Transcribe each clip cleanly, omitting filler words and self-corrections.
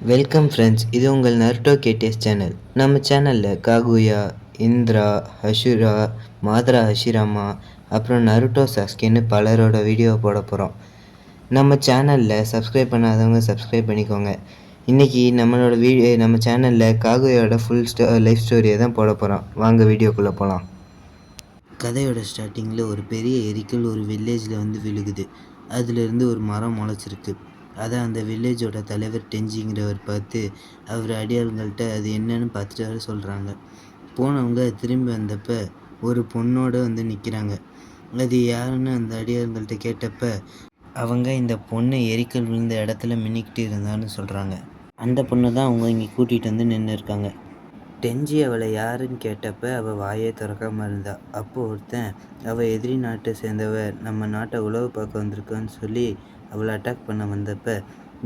Welcome friends, இது உங்கள் Naruto KDS channel. நம்ம சேனலில் காகுயா, இந்திரா, ஹஷுரா, மாதரா ஹஷிராமா, அப்புறம் நருட்டோ சாஸ்கேன்னு பலரோட வீடியோ போட போகிறோம். நம்ம சேனலில் சப்ஸ்கிரைப் பண்ணாதவங்க சப்ஸ்கிரைப் பண்ணிக்கோங்க. இன்றைக்கி நம்ம சேனலில் காகுயாவோட ஃபுல் லைஃப் ஸ்டோரியை தான் போட போகிறோம். வாங்க வீடியோக்குள்ளே போகலாம். கதையோட ஸ்டார்டிங்கில் ஒரு பெரிய எரிக்கல் ஒரு வில்லேஜில் வந்து விழுகுது. அதுலேருந்து ஒரு மரம் முளைச்சிருக்கு. அதை அந்த வில்லேஜோட தலைவர் டெஞ்சிங்கிறவர் பார்த்து அவர் அடியாள்கள்கிட்ட அது என்னன்னு பார்த்துட்டு வர சொல்கிறாங்க. போனவங்க திரும்பி வந்தப்போ ஒரு பொண்ணோடு வந்து நிற்கிறாங்க. அது யாருன்னு அந்த அடியாள்கள்கிட்ட கேட்டப்ப அவங்க இந்த பொண்ணை எரிக்கல் விழுந்த இடத்துல மின்னிக்கிட்டு இருந்தான்னு சொல்கிறாங்க. அந்த பொண்ணை தான் அவங்க இங்கே கூட்டிகிட்டு வந்து நின்று இருக்காங்க. டெஞ்சி அவளை யாருன்னு கேட்டப்ப அவள் வாயே திறக்காமல் இருந்தா. அப்போ ஒருத்தன் அவள் எதிரி நாட்டை சேர்ந்தவ, நம்ம நாட்டை உழவு பார்க்க வந்திருக்கான்னு சொல்லி அவளை அட்டாக் பண்ண வந்தப்ப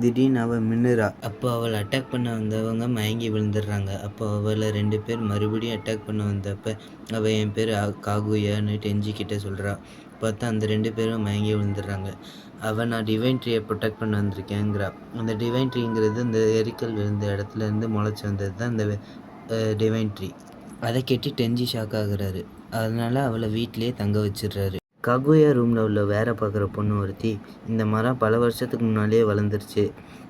திடீர்னு அவள் மின்னுறா. அப்போ அவளை அட்டாக் பண்ண வந்தவங்க மயங்கி விழுந்துடுறாங்க. அப்போ அவளை 2 பேர் மறுபடியும் அட்டாக் பண்ண வந்தப்ப அவள் என் பேர் காகுயான்னு டெஞ்சி கிட்ட சொல்கிறா. பார்த்தா அந்த 2 பேரும் மயங்கி விழுந்துடுறாங்க. அவள் நான் டிவைன் ட்ரீயை ப்ரொடெக்ட் பண்ண வந்திருக்கேங்கிறா. அந்த டிவைன் ட்ரீங்கிறது இந்த எரிக்கல் விழுந்த இடத்துலேருந்து முளைச்சி வந்தது தான் இந்த டிவைன் ட்ரீ. அதை கேட்டு டெஞ்சி ஷாக் ஆகுறாரு. அதனால் அவளை வீட்டிலே தங்க வச்சிடுறாரு. ககுயா ரூமில் உள்ள வேலை பார்க்குற பொண்ணு ஒருத்தி, இந்த மரம் பல வருஷத்துக்கு முன்னாலே வளர்ந்துருச்சு.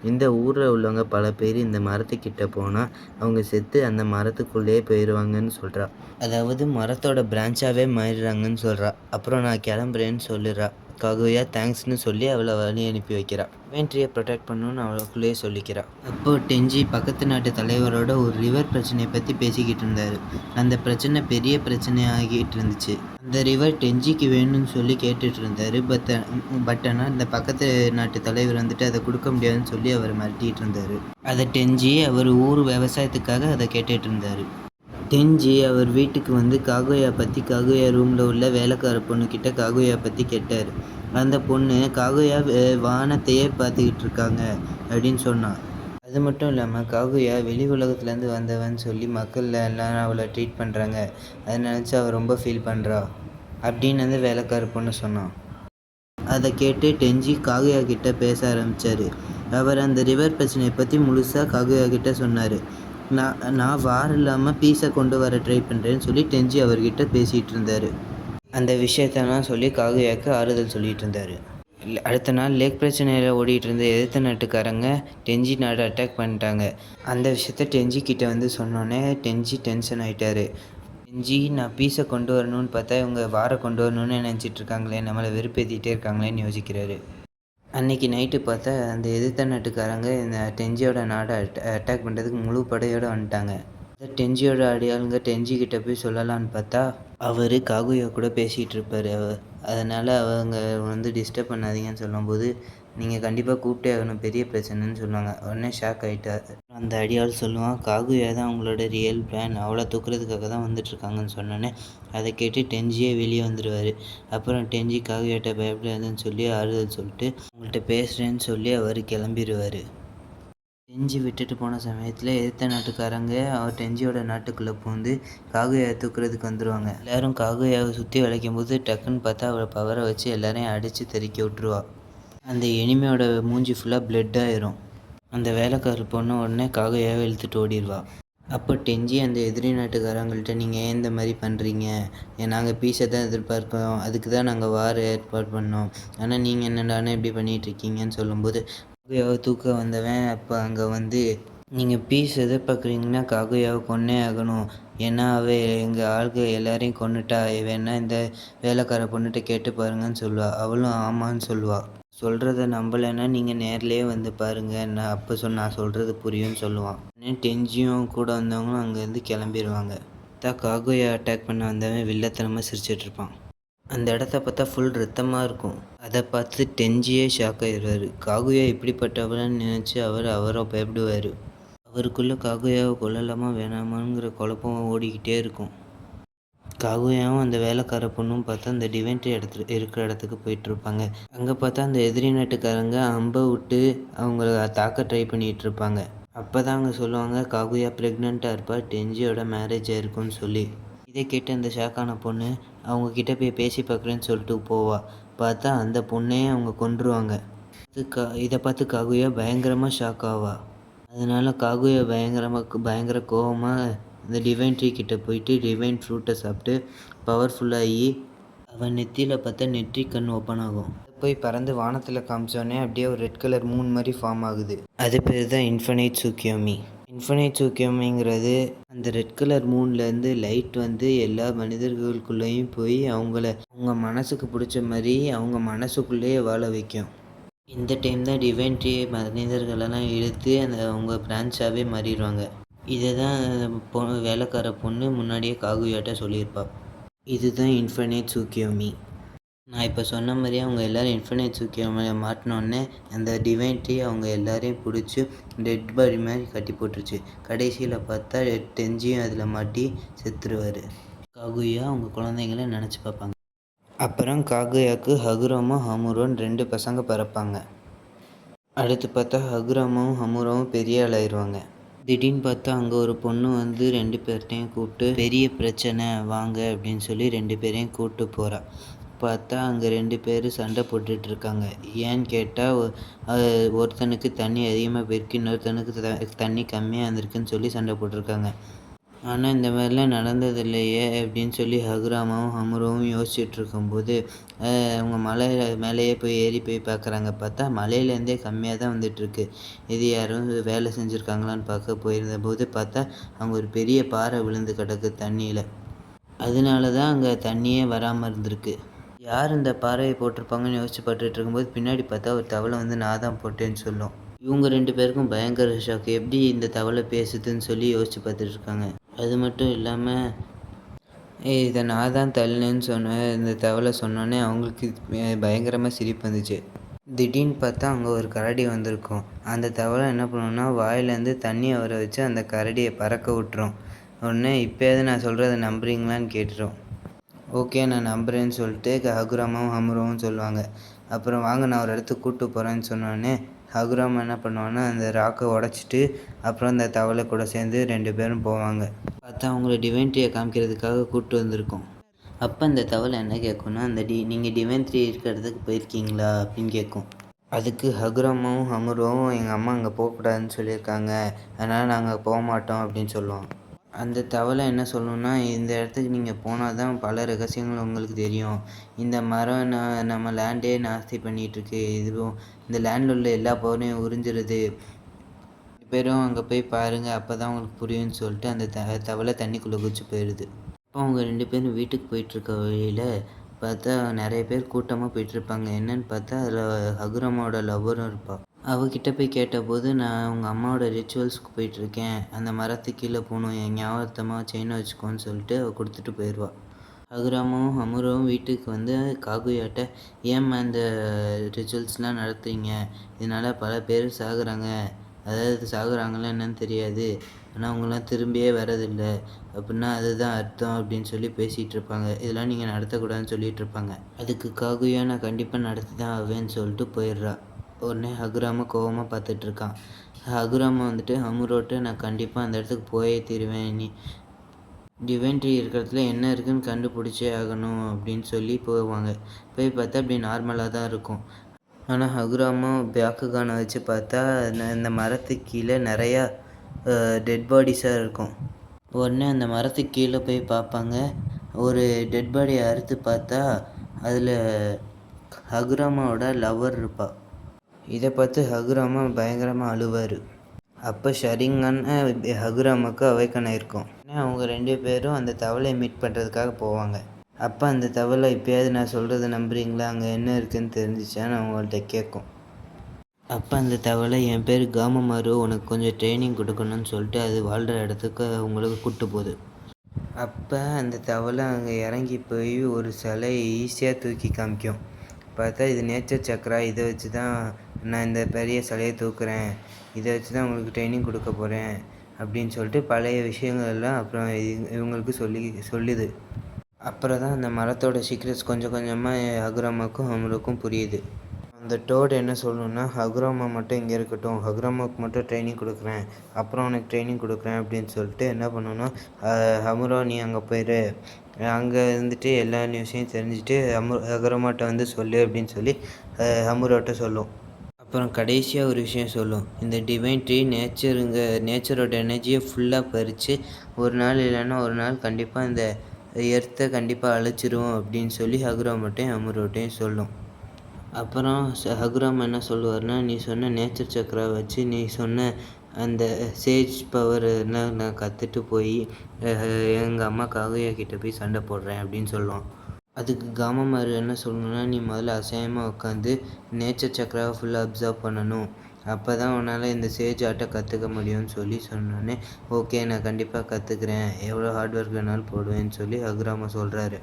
இந்த ஊரில் உள்ளவங்க பல பேர் இந்த மரத்துக்கிட்ட போனால் அவங்க செத்து அந்த மரத்துக்குள்ளேயே போயிடுவாங்கன்னு சொல்கிறா. அதாவது மரத்தோட பிரான்ச்சாகவே மாறிடுறாங்கன்னு சொல்கிறா. அப்புறம் நான் கிளம்புறேன்னு சொல்லிடுறா. ககுயா தேங்க்ஸ்னு சொல்லி அவளை வழி அனுப்பி வைக்கிறா. டிவைன்ட்ரியை ப்ரொடெக்ட் பண்ணணும்னு அவளுக்குள்ளேயே சொல்லிக்கிறா. அப்போது டெஞ்சி பக்கத்து நாட்டு தலைவரோட ஒரு ரிவர் பிரச்சனையை பற்றி பேசிக்கிட்டு இருந்தார். அந்த பிரச்சனை பெரிய பிரச்சனை ஆகிட்டு இருந்துச்சு. அந்த ரிவர் டெஞ்சிக்கு வேணும்னு சொல்லி கேட்டுட்டு இருந்தார். பட் ஆனால் இந்த பக்கத்து நாட்டு தலைவர் வந்துட்டு அதை கொடுக்க முடியாதுன்னு சொல்லி அவர் மிரட்டிகிட்டு இருந்தார். அதை டெஞ்சி அவர் ஊர் விவசாயத்துக்காக அதை கேட்டுட்டு இருந்தார். டெஞ்சி அவர் வீட்டுக்கு வந்து காகுயா ரூமில் உள்ள வேலைக்கார பொண்ணுக்கிட்ட காகுயா பற்றி கேட்டார். அந்த பொண்ணு காகுயா வானத்தையே பார்த்துக்கிட்டு இருக்காங்க அப்படின்னு சொன்னான். அது மட்டும் இல்லாமல் காகுயா வெளி உலகத்துலேருந்து வந்தவன்னு சொல்லி மக்கள் எல்லாம் அவளை ட்ரீட் பண்ணுறாங்க. அதை நினச்சி அவள் ரொம்ப ஃபீல் பண்ணுறா அப்படின்னு அந்த வேலைக்கார பொண்ணு சொன்னான். அதை கேட்டு டெஞ்சி காகுயா கிட்ட பேச ஆரம்பித்தார். அவர் அந்த ரிவர் பிரச்சனையை பற்றி முழுசாக காகுயா கிட்ட சொன்னார். நான் வார் இல்லாமல் பீஸை கொண்டு வர ட்ரை பண்ணுறேன்னு சொல்லி டெஞ்சி அவர்கிட்ட பேசிகிட்டு இருந்தார். அந்த விஷயத்தெல்லாம் சொல்லி காகுயாவுக்கு ஆறுதல் சொல்லிகிட்டு இருந்தார். அடுத்த நாள் லேக் பிரச்சனையில் ஓடிட்டு இருந்த எதிர்த்த நாட்டுக்காரங்க டெஞ்சி நாடு அட்டாக் பண்ணிட்டாங்க. அந்த விஷயத்த டெஞ்சி கிட்ட வந்து சொன்னோன்னே டெஞ்சி டென்ஷன் ஆகிட்டார். டெஞ்சி நான் பீஸை கொண்டு வரணும்னு பார்த்தா இவங்க வாரை கொண்டு வரணும்னு நினச்சிட்டு இருக்காங்களே, நம்மளை வெறுப்பேற்றிட்டே இருக்காங்களேன்னு யோசிக்கிறாரு. அன்றைக்கி நைட்டு பார்த்தா அந்த எதிர்த்த நாட்டுக்காரங்க இந்த டெஞ்சியோட நாடை அட்டாக் பண்ணுறதுக்கு முழு படையோடு வந்துட்டாங்க. அந்த டெஞ்சியோட அடியாளுங்க டெஞ்சிக்கிட்ட போய் சொல்லலான்னு பார்த்தா அவர் காகுயா கூட பேசிகிட்டு இருப்பார். அதனால் அவங்க வந்து டிஸ்டர்ப் பண்ணாதீங்கன்னு சொல்லும்போது நீங்கள் கண்டிப்பாக கூப்பிட்டே ஆகணும், பெரிய பிரச்சனைன்னு சொல்லுவாங்க. உடனே ஷாக் ஆகிட்டார். அந்த அடியாள் சொல்லுவான், காகுயா தான் அவங்களோட ரியல் பிளான், அவளை தூக்குறதுக்காக தான் வந்துட்டுருக்காங்கன்னு சொன்னோன்னே அதை கேட்டு டெஞ்சியே வெளியே வந்துடுவார். அப்புறம் டெஞ்சி காகுயாட்ட பயப்படாதுன்னு சொல்லி ஆறுதல் சொல்லிட்டு அவங்கள்ட்ட பேசுகிறேன்னு சொல்லி அவர் கிளம்பிடுவார். டெஞ்சி விட்டுட்டு போன சமயத்தில் எதிர்த்த நாட்டுக்காரங்க அவர் டெஞ்சியோட நாட்டுக்குள்ளே பூந்து காகுயாவை தூக்குறதுக்கு வந்துடுவாங்க. எல்லோரும் காகுயாவை சுற்றி வளைக்கும் போது டக்குன்னு பார்த்தா அவளை பவரை வச்சு எல்லாரையும் அடித்து தெறிக்க விட்டுருவா. அந்த எனிமையோட மூஞ்சி ஃபுல்லாக பிளட் ஆயிரும். அந்த வேலைக்கார பொண்ணு உடனே காகுயாவை இழுத்துட்டு ஓடிடுவா. அப்போ டெஞ்சி அந்த எதிரி நாட்டுக்காரங்கள்ட்ட நீங்கள் ஏன் இந்த மாதிரி பண்ணுறீங்க, நாங்கள் பீஸை தான் எதிர்பார்க்கிறோம், அதுக்கு தான் நாங்கள் வார ஏற்பாடு பண்ணோம், ஆனால் நீங்கள் என்னடானே இப்படி பண்ணிகிட்ருக்கீங்கன்னு சொல்லும்போது காகுயாவை தூக்க வந்தவன் அப்போ அங்கே வந்து நீங்கள் பீஸ் எதிர்பார்க்குறீங்கன்னா காகுயாவை கொன்னே ஆகணும், ஏன்னா அவள் எங்கள் ஆளுக்கு எல்லாரையும் கொன்னுட்டா, வேணா இந்த வேலைக்கார பொண்ணுகிட்ட கேட்டு பாருங்கன்னு சொல்லுவாள். அவளும் ஆமான்னு சொல்லுவாள். சொல்கிறத நம்பலைன்னா நீங்கள் நேர்லேயே வந்து பாருங்கள், நான் சொல்கிறது புரியும்னு சொல்லுவான். டெஞ்சியும் கூட வந்தவங்களும் அங்கேருந்து கிளம்பிடுவாங்க. காகுயா அட்டாக் பண்ண வந்தவன் வில்லத்தனமாக சிரிச்சிட்ருப்பான். அந்த இடத்த பார்த்தா ஃபுல் ரத்தமாக இருக்கும். அதை பார்த்து டெஞ்சியே ஷாக் ஆகிடுவார். காகுயா இப்படிப்பட்டவளன்னு நினச்சி அவரை பயப்படுவார். அவருக்குள்ளே காகுயாவை கொல்லலாமா வேணாமாங்கிற குழப்பம் ஓடிக்கிட்டே இருக்கும். காகுயாவும் அந்த வேலைக்கார பொண்ணும் பார்த்தா அந்த டிவைன்ட்ரி இருக்கிற இடத்துக்கு போயிட்டுருப்பாங்க. அங்கே பார்த்தா அந்த எதிரி நாட்டுக்காரங்க அம்பை விட்டு அவங்கள தாக்க ட்ரை பண்ணிகிட்ருப்பாங்க. அப்போ தான் அவங்க சொல்லுவாங்க, காகுயா ப்ரெக்னெண்ட்டாக இருப்பா, டெஞ்சியோட மேரேஜ் ஆயிருக்குன்னு சொல்லி. இதை கேட்டு அந்த ஷாக்கான பொண்ணு அவங்கக்கிட்ட போய் பேசி பார்க்குறேன்னு சொல்லிட்டு போவா. பார்த்தா அந்த பொண்ணையே அவங்க கொன்றுவாங்க. இதை பார்த்து காகுயா பயங்கரமாக ஷாக் ஆவா. அதனால காகுயா பயங்கர கோவமா இந்த டிவைன் ட்ரீ கிட்ட போயிட்டு டிவைன் ஃப்ரூட்டை சாப்பிட்டு பவர்ஃபுல்லாகி அவன் நெத்தியில் பார்த்தா நெற்றி கண் ஓப்பன் ஆகும். போய் பறந்து வானத்தில் காமிச்சோடனே அப்படியே ஒரு ரெட் கலர் மூன் மாதிரி ஃபார்ம் ஆகுது. அது பேர் தான் இன்ஃபினைட் சுக்கியோமி. இன்ஃபினைட் சுக்கியோமிங்கிறது அந்த ரெட் கலர் மூன்லேருந்து லைட் வந்து எல்லா மனிதர்களுக்குள்ளேயும் போய் அவங்க மனசுக்கு பிடிச்ச மாதிரி அவங்க மனசுக்குள்ளேயே வாழ வைக்கும். இந்த டைம் தான் டிவைன் ட்ரீ மனிதர்களெல்லாம் இழுத்து அவங்க பிரான்ச்சாகவே மாறிடுவாங்க. இதை தான் வேலைக்கார பொண்ணு முன்னாடியே காகுயாட்ட சொல்லியிருப்பா. இதுதான் இன்ஃபினைட் சுக்கியோமி. நான் இப்போ சொன்ன மாதிரியே அவங்க எல்லோரும் இன்ஃபினைட் சுக்கியோமியை மாட்டினோடனே அந்த டிவைன் ட்ரீ அவங்க எல்லாரையும் பிடிச்சி டெட் பாடி மாதிரி கட்டி போட்டுருச்சு. கடைசியில் பார்த்தா டெஞ்சியும் அதில் மாட்டி செத்துருவார். காகுயா அவங்க குழந்தைங்கள நினச்சி பார்ப்பாங்க. அப்புறம் காகுயாவுக்கு ஹகுராமோ ஹமுரோன்னு 2 பசங்க பிறப்பாங்க. அடுத்து பார்த்தா ஹகுராமாவும் ஹமுரோவும் பெரிய ஆளாயிருவாங்க. திடீர்னு பார்த்தா அங்கே ஒரு பொண்ணு வந்து 2 பேர்ட்டையும் கூப்பிட்டு பெரிய பிரச்சனை வாங்க அப்படின்னு சொல்லி 2 பேரையும் கூப்பிட்டு போகிறா. பார்த்தா அங்கே 2 பேர் சண்டை போட்டுட்ருக்காங்க. ஏன்னு கேட்டால் ஒருத்தனுக்கு தண்ணி அதிகமாக போயிருக்கு, இன்னொருத்தனுக்கு தண்ணி கம்மியாக இருந்திருக்குன்னு சொல்லி சண்டை போட்டிருக்காங்க. ஆனால் இந்த மாதிரிலாம் நடந்தது இல்லையே அப்படின்னு சொல்லி ஹகுராமாவும் ஹமுரோவும் யோசிச்சுட்டு இருக்கும்போது அவங்க மலை மேலேயே போய் ஏறி போய் பார்க்குறாங்க. பார்த்தா மலையிலேருந்தே கம்மியாக தான் வந்துட்டுருக்கு. இது யாரும் வேலை செஞ்சுருக்காங்களான்னு பார்க்க போயிருந்தபோது பார்த்தா அங்கே ஒரு பெரிய பாறை விழுந்து கிடக்கு தண்ணியில். அதனால தான் அங்கே தண்ணியே வராமல் இருந்திருக்கு. யார் இந்த பாறையை போட்டிருப்பாங்கன்னு யோசிச்சு பார்த்துட்டு இருக்கும்போது பின்னாடி பார்த்தா ஒரு தவளை வந்து நான் தான் போட்டேன்னு சொல்லும். இவங்க 2 பேருக்கும் பயங்கர ஷாக். எப்படி இந்த தவளை பேசுதுன்னு சொல்லி யோசிச்சு பார்த்துட்டு இருக்காங்க. அது மட்டும் இல்லாமல் இதை நான் தான் தள்ளினேன்னு சொன்னேன் இந்த தவளை சொன்னோன்னே அவங்களுக்கு பயங்கரமாக சிரிப்பு வந்துச்சு. திடீர்னு பார்த்தா அங்கே ஒரு கரடி வந்திருக்கும். அந்த தவளை என்ன பண்ணுன்னா வாயிலேருந்து தண்ணியை வர வச்சு அந்த கரடியை பறக்க விட்டுரும். உடனே இப்போயாவது நான் சொல்கிறத நம்புறீங்களான்னு கேட்டுரும். ஓகே நான் நம்புகிறேன்னு சொல்லிட்டு ஹகுராமாவும் ஹமுரோவும் சொல்லுவாங்க. அப்புறம் வாங்க நான் ஒரு இடத்துக்கு கூப்பிட்டு போகிறேன்னு சொன்னோடனே ஹகுராமா என்ன பண்ணுவான்னா அந்த ராக்கை உடச்சிட்டு அப்புறம் அந்த தவளை கூட சேர்ந்து 2 பேரும் போவாங்க. பார்த்தா அவங்கள டிவைன் ட்ரீயை காமிக்கிறதுக்காக கூப்பிட்டு வந்திருக்கோம். அப்போ அந்த தவளை என்ன கேட்கும்னா அந்த நீங்கள் டிவைன் ட்ரீ இருக்கிற இடத்துக்கு போயிருக்கீங்களா அப்படின்னு கேட்கும். அதுக்கு ஹகுராமாவும் ஹமுரோவும் எங்கள் அம்மா அங்கே போகக்கூடாதுன்னு சொல்லியிருக்காங்க, அதனால் நாங்கள் போக மாட்டோம் அப்படின்னு சொல்லுவோம். அந்த தவளை என்ன சொல்லணும்னா இந்த இடத்துக்கு நீங்கள் போனால் தான் பல ரகசியங்கள் உங்களுக்கு தெரியும். இந்த மரம் நம்ம லேண்டே நாஸ்தி பண்ணிகிட்ருக்கு. இதுவும் இந்த லேண்டில் உள்ள எல்லா பவரையும் உறிஞ்சிருது. 2 பேரும் அங்கே போய் பாருங்கள், அப்போ தான் உங்களுக்கு புரியும்னு சொல்லிட்டு அந்த தவளை தண்ணிக்குள்ளே குதிச்சு போயிடுது. அப்போ அவங்க 2 பேரும் வீட்டுக்கு போயிட்டுருக்க வழியில் பார்த்தா நிறைய பேர் கூட்டமாக போயிட்டுருப்பாங்க. என்னன்னு பார்த்தா அதில் ஹகுராமாவோட லவ்வரும் இருப்பாள். அவகிட்ட போய் கேட்டபோது நான் உங்கள் அம்மாவோட ரிச்சுவல்ஸ்க்கு போயிட்டுருக்கேன், அந்த மரத்துக்கு கீழே போகணும், என் ஞாபகத்தமாக செயினை வச்சுக்கோன்னு சொல்லிட்டு அவள் கொடுத்துட்டு போயிடுவாள். ஹகுராமாவும் ஹமுரோவும் வீட்டுக்கு வந்து காகுயாட்ட ஏம்மா இந்த ரிச்சுவல்ஸ்லாம் நடத்துறீங்க, இதனால் பல பேர் சாகுறாங்க, அதாவது சாகுறாங்களா என்னன்னு தெரியாது, ஆனால் அவங்களாம் திரும்பியே வரதில்லை அப்படின்னா அதுதான் அர்த்தம் அப்படின்னு சொல்லி பேசிகிட்டு இருப்பாங்க. இதெல்லாம் நீங்கள் நடத்தக்கூடாதுன்னு சொல்லிகிட்டு இருப்பாங்க. அதுக்கு காகுயா நான் கண்டிப்பாக நடத்தி தான் ஆவேன்னு சொல்லிட்டு போயிடுறா. உடனே ஹகுராமா கோவமாக பார்த்துட்ருக்கான். ஹகுராமா வந்துட்டு ஹமுரோட்ட நான் கண்டிப்பாக அந்த இடத்துக்கு போயே தீருவேன், நீ டிவைன் ட்ரீ இருக்கிற இடத்துல என்ன இருக்குதுன்னு கண்டுபிடிச்சே ஆகணும் அப்படின்னு சொல்லி போவாங்க. போய் பார்த்தா அப்படி நார்மலாக தான் இருக்கும். ஆனால் ஹகுராமா பியாக்குகானை வச்சு பார்த்தா இந்த மரத்துக்கு கீழே நிறையா டெட் பாடிஸாக இருக்கும். உடனே அந்த மரத்துக்கு கீழே போய் பார்ப்பாங்க. ஒரு டெட் பாடியை அறுத்து பார்த்தா அதில் ஹகுராமாவோட லவ்வர் இருப்பாள். இதை பார்த்து ஹகுராமா பயங்கரமாக அழுவார். அப்போ ஷரிங்கான் ஹகுராமாவுக்கு அவைக்கன் ஆயிருக்கும். அவங்க 2 பேரும் அந்த தவளையை மீட் பண்ணுறதுக்காக போவாங்க. அப்போ அந்த தவளை இப்போயாவது நான் சொல்கிறத நம்புறீங்களா, அங்கே என்ன இருக்குதுன்னு தெரிஞ்சிச்சான்னு அவங்கள்ட்ட கேட்கும். அப்போ அந்த தவளை என் பேர் காமமாரு, உனக்கு கொஞ்சம் ட்ரைனிங் கொடுக்கணும்னு சொல்லிட்டு அது வாழ்கிற இடத்துக்கு உங்களுக்கு கூப்பிட்டு போகுது. அப்போ அந்த தவளை அங்கே இறங்கி போய் ஒரு சிலையை ஈஸியாக தூக்கி காமிக்கும். பார்த்தா இது நேச்சர் சக்ரா, இதை வச்சு தான் நான் இந்த பெரிய சிலையை தூக்குறேன், இதை வச்சு தான் உங்களுக்கு ட்ரைனிங் கொடுக்க போகிறேன் அப்படின்னு சொல்லிட்டு பழைய விஷயங்கள் எல்லாம் அப்புறம் இவங்களுக்கு சொல்லுது. அப்புறம் தான் அந்த மரத்தோட சீக்ரெட்ஸ் கொஞ்சம் கொஞ்சமாக ஹகுராமாவுக்கும் ஹமுரோக்கும் புரியுது. அந்த டோட் என்ன சொல்லணுன்னா ஹகுராமா மட்டும் இங்கே இருக்கட்டும், ஹகுராமாவுக்கு மட்டும் ட்ரைனிங் கொடுக்குறேன், அப்புறம் உனக்கு ட்ரைனிங் கொடுக்குறேன் அப்படின்னு சொல்லிட்டு என்ன பண்ணணும்னா ஹமுரோ நீ அங்கே போயிரு, அங்கே இருந்துட்டு எல்லா நியூஸையும் தெரிஞ்சுட்டு ஹகுராமாட்ட வந்து சொல்லு அப்படின்னு சொல்லி ஹமுரோட்ட சொல்லும். அப்போ அப்புறம் கடைசியாக ஒரு விஷயம் சொல்லும், இந்த டிவைன் ட்ரீ நேச்சரோட எனர்ஜியை ஃபுல்லாக பறித்து ஒரு நாள் இல்லைன்னா ஒரு நாள் கண்டிப்பாக இந்த எர்த்தை கண்டிப்பாக அழிச்சிரும் அப்படின்னு சொல்லி ஹகுராமாட்டையும் அமுரோட்டையும் சொல்லும். அப்புறம் ஹகுராமா என்ன சொல்லுவார்னா, நீ சொன்ன நேச்சர் சக்கரா வச்சு நீ சொன்ன அந்த சேஜ் பவர்லாம் நான் கற்றுட்டு போய் எங்கள் அம்மா காகுயா கிட்ட போய் சண்டை போடுறேன் அப்படின்னு சொல்லுவான். அதுக்கு காமமாரு என்ன சொல்லணும்னா, நீ முதல்ல அசையாமல் உட்காந்து நேச்சர் சக்கராவை ஃபுல்லாக அப்சர்வ் பண்ணணும். அப்போ தான் உன்னால் இந்த சேஜ் ஆர்ட்டை கற்றுக்க முடியும்னு சொல்லி சொன்னோன்னே, ஓகே நான் கண்டிப்பாக கற்றுக்குறேன், எவ்வளோ ஹார்ட் ஒர்க் வேணாலும் போடுவேன்னு சொல்லி ஹகுராமா சொல்கிறாரு.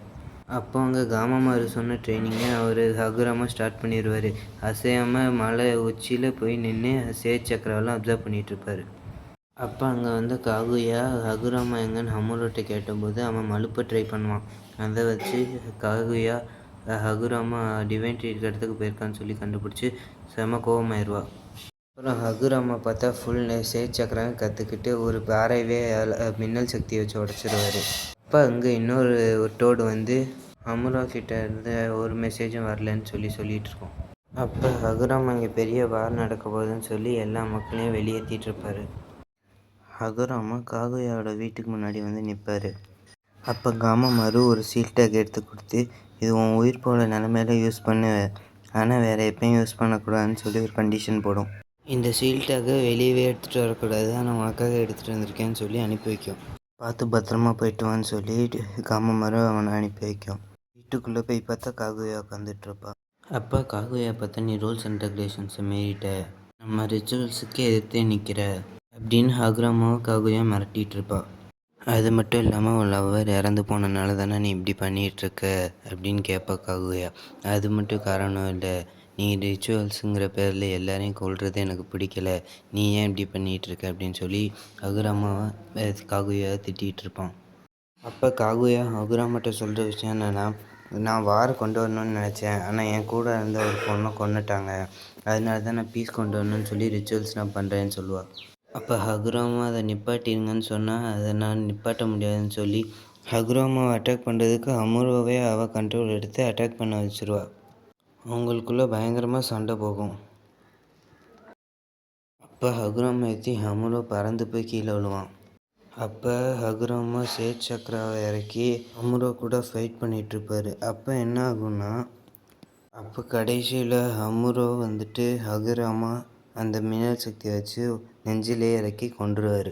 அப்போ அங்கே காமமாரு சொன்ன ட்ரைனிங்கை அவர் ஹகுராமா ஸ்டார்ட் பண்ணிடுவார். அசையாமல் மலை உச்சியில் போய் நின்று சேஜ் சக்கராவெல்லாம் அப்சர்வ் பண்ணிகிட்ருப்பார். அப்போ அங்கே வந்து காகுயா ஹகுராமா எங்கன்னு ஹமுரோட்ட கேட்டபோது அவன் மழுப்ப ட்ரை பண்ணுவான். அதை வச்சு காகுயா ஹகுராமா டிவைன் ட்ரீ இருக்கிற இடத்துக்கு போயிருக்கான்னு சொல்லி கண்டுபிடிச்சி செம கோவமாயிருவா. அப்புறம் ஹகுராமா பார்த்தா ஃபுல் சேஜ் சக்கரம் கற்றுக்கிட்டு ஒரு பாறையவே மின்னல் சக்தியை வச்சு உடச்சிருவார். அப்போ அங்கே இன்னொரு டோடு வந்து ஹமுரா கிட்ட இருந்து ஒரு மெசேஜும் வரலன்னு சொல்லிட்டு இருக்கோம். அப்போ ஹகுராமா இங்கே பெரிய வார் நடக்க போகுதுன்னு சொல்லி எல்லா மக்களையும் வெளியேற்றிட்டு இருப்பார். ஹகுராமா காகுயாவோட வீட்டுக்கு முன்னாடி வந்து நிற்பார். அப்போ காமமாரு ஒரு சீல் டேக் எடுத்து கொடுத்து, இது உன் உயிர் போகிற நிலமையில யூஸ் பண்ணு, ஆனால் வேறு எப்பயும் யூஸ் பண்ணக்கூடாதுன்னு சொல்லி ஒரு கண்டிஷன் போடும். இந்த சீல் டேக்கை வெளியவே எடுத்துகிட்டு வரக்கூடாது, ஆனால் உனக்காக எடுத்துகிட்டு வந்திருக்கேன்னு சொல்லி அனுப்பி வைக்கும். பார்த்து பத்திரமா போயிட்டு வான்னு சொல்லி காமமாரு அவனை அனுப்பி வைக்கும். வீட்டுக்குள்ளே போய் பார்த்தா காகுயா உட்காந்துட்ருப்பா. அப்போ காகுயா பார்த்தா, நீ ரூல்ஸ் அண்ட் ரெகுலேஷன்ஸை மீறிட்ட, நம்ம ரிச்சுவல்ஸுக்கே எதிர்த்தே நிற்கிற அப்படின்னு ஹகுராமாவை காகுயா மிரட்டிகிட்டு இருப்பா. அது மட்டும் இல்லாமல் உன் லவ்வர் இறந்து போனனால தானே நீ இப்படி பண்ணிகிட்ருக்க அப்படின்னு கேட்பா காகுயா. அது மட்டும் காரணம் இல்லை, நீ ரிச்சுவல்ஸுங்கிற பேரில் எல்லாரையும் கொல்றது எனக்கு பிடிக்கல, நீ ஏன் இப்படி பண்ணிகிட்ருக்க அப்படின்னு சொல்லி ஹகுராமாவை காகுயா திட்டிகிட்டு இருப்பான். அப்போ காகுயா ஹகுராமாட்ட சொல்கிற விஷயம் என்னென்னா, நான் வார் கொண்டு வரணும்னு நினச்சேன், ஆனால் என் கூட இருந்த ஒரு பொண்ணை கொன்னுட்டாங்க, அதனால தான் நான் பீஸ் கொண்டு வரணும்னு சொல்லி ரிச்சுவல்ஸ் நான் பண்ணுறேன்னு சொல்லுவாள். அப்போ ஹகுராமா அதை நிப்பாட்டிருங்கன்னு சொன்னால் அதை நான் நிப்பாட்ட முடியாதுன்னு சொல்லி ஹகுராமாவை அட்டாக் பண்ணுறதுக்கு அமுரோவே அவள் கண்ட்ரோல் எடுத்து அட்டாக் பண்ண வச்சுருவா. அவங்களுக்குள்ளே பயங்கரமாக சண்டை போகும். அப்போ ஹகுராமா ஏற்றி அமுரோ பறந்து போய் கீழே விழுவான். அப்போ ஹகுராமா சேஜ் சக்கராவை இறக்கி அமுரோ கூட ஃபைட் பண்ணிகிட்ருப்பார். அப்போ என்ன ஆகும்னா, அப்போ கடைசியில் அமுரோ வந்துட்டு ஹகுராமா அந்த மின்னல் சக்தியை வச்சு நெஞ்சிலே இறக்கி கொன்றுவார்.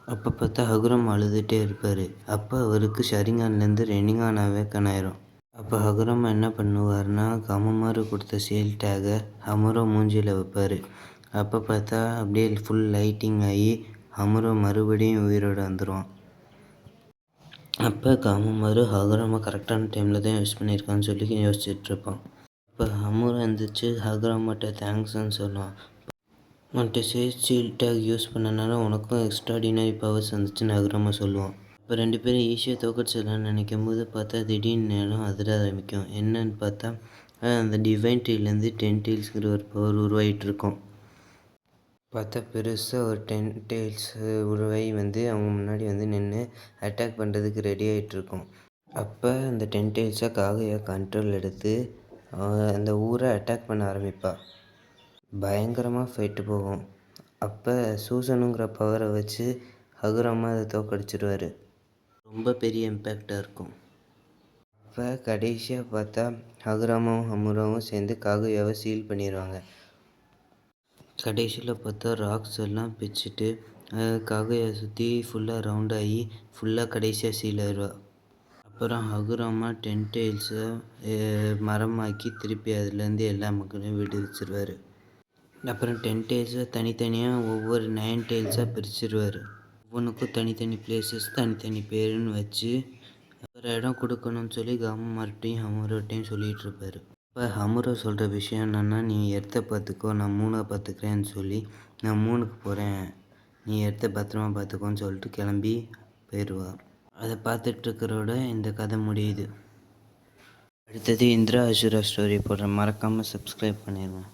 அப்போ பார்த்தா ஹகுராமா அழுதுகிட்டே இருப்பார். அப்போ அவருக்கு ஷரிங்கான்லேருந்து ரெனிங்கான் அவேக்கன் ஆயிரும். அப்போ ஹகுராமா என்ன பண்ணுவார்னா, காமமாரு கொடுத்த சீல் டேகை அமுரோ மூஞ்சியில் வைப்பார். அப்போ பார்த்தா அப்படியே ஃபுல் லைட்டிங் ஆகி அமுரோ மறுபடியும் உயிரோடு வந்துடுவான். அப்போ காமமாரு ஹகுராமா கரெக்டான டைமில் தான் யூஸ் பண்ணியிருக்கான்னு சொல்லி யோசிச்சுட்ருப்பான். இப்போ அமுரோ எழுந்திரிச்சு ஹகுராமாட்ட தேங்க்ஸ்ன்னு சொல்லுவான். உன்கிட்ட சீல் டேக் யூஸ் பண்ணனால உனக்கும் எக்ஸ்ட்ராடினரி பவர்ஸ் வந்துச்சுன்னு ஹகுராமா சொல்லுவான். இப்போ 2 பேரும் ஈஸியாக தோக்கடிச்சிடலான்னு நினைக்கும் போது பார்த்தா திடீர்னு நேரம் அதிர ஆரம்பிக்கும். என்னன்னு பார்த்தா அந்த டிவைன் ட்ரீலேருந்து 10 டெயில்ஸுங்கிற ஒரு பவர் உருவாகிட்டு இருக்கும். பார்த்தா பெருசாக ஒரு 10 டெயில்ஸ் உருவாகி வந்து அவங்க முன்னாடி வந்து நின்று அட்டாக் பண்ணுறதுக்கு ரெடி ஆகிட்ருக்கும். அப்போ அந்த 10 டெயில்ஸாக காகுயா கண்ட்ரோல் எடுத்து அந்த ஊரை அட்டாக் பண்ண ஆரம்பிப்பாள். பயங்கரமாக ஃபைட்டு போகும். அப்போ சூசனுங்கிற பவரை வச்சு ஹகுராமா அதை தோக்கடிச்சிடுவார். ரொம்ப பெரிய இம்பேக்டாக இருக்கும். அப்போ கடைசியாக பார்த்தா ஹகுராமாவும் அமுரோவும் சேர்ந்து காகுயாவை சீல் பண்ணிடுவாங்க. கடைசியில் பார்த்தா ராக்ஸ் எல்லாம் பிச்சுட்டு காகுயா சுற்றி ஃபுல்லாக ரவுண்ட் ஆகி ஃபுல்லாக கடைசியாக சீல் ஆயிடுவா. அப்புறம் ஹகுராமா 10 டெயில்ஸை மரமாக்கி திருப்பி அதுலேருந்து எல்லா மக்களையும் விடுவிச்சிருவார். அப்புறம் 10 டெயில்ஸை தனித்தனியாக ஒவ்வொரு 9 டெயில்ஸாக பிரிச்சிருவார். ஒவ்வொன்றுக்கும் தனித்தனி பிளேசஸ் தனித்தனி பேருன்னு வச்சு ஒரு இடம் கொடுக்கணும்னு சொல்லி காமமார்ட்டையும் அமுரோட்டையும் சொல்லிகிட்டு இருப்பார். இப்போ அமுரோ சொல்கிற விஷயம் என்னென்னா, நீ எர்த்தை பார்த்துக்கோ, நான் மூணை பார்த்துக்கிறேன்னு சொல்லி நான் மூணுக்கு போகிறேன், நீ எர்த்தை பத்திரமா பார்த்துக்கோன்னு சொல்லிட்டு கிளம்பி போயிடுவா. அதை பார்த்துட்ருக்கிறோட இந்த கதை முடியுது. அடுத்தது இந்திரா அசுரா ஸ்டோரி போடுறேன், மறக்காமல் சப்ஸ்கிரைப் பண்ணிடுவேன்.